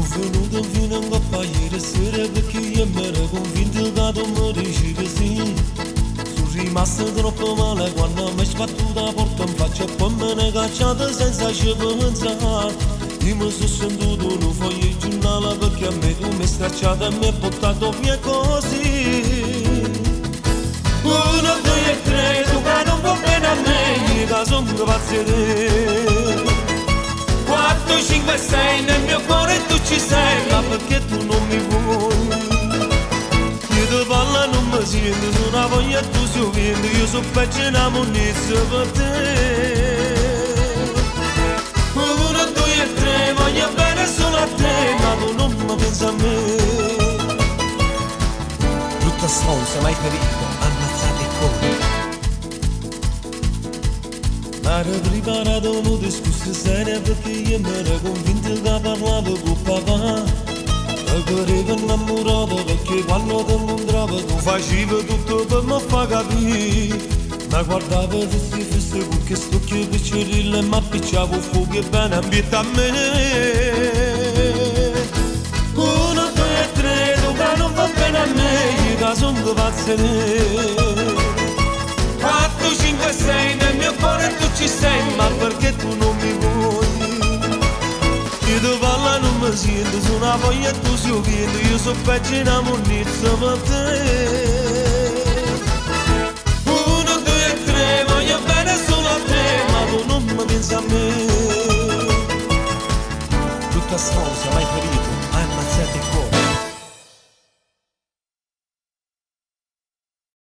venuto fino a coppa ieri sera perché io mi ero convinto che tu mi dici di sì. Sono rimasto troppo male quando mi hai sbattuto la porta in faccia e poi me ne cacciato senza ci pensare. Io mi sono sentito un foglio di giornale perché a me tu mi hai stracciato e mi hai portato via così. Uno, due e tre, tu che non va bene a me, che sono pazzi di te. 4, 5, 6, nel mio cuore tu ci sei, ma perché tu non mi vuoi? Io ti parlo non mi sento, sono una voglia e tu sei vento, io sono peggio una monnezza per te. 1, 2 e 3, voglio bene solo a te, ma tu non mi pensi a me. Brutta stronza, mai ferito, ammazzate e corri. Ma ero preparato una discussione seria perché io mi ero convinto che parlavo con papà. Mi credevo innamorato perché quando ti incontravo tu facevi tutto per me far capire. Ma guardavo se si fosse con che stocchio piccerille e mi appicciavo fuoco e bene ambiente a me. 1, 2 e 3, tu che non va bene a me, io che sono pazzo di te. 4, 5, 6, nel mio cuore tu ci sei, ma perché tu non mi vuoi? Io ti parlo non mi sento, sono una voglia e tu sei vento, io sono peggio una monnezza per te.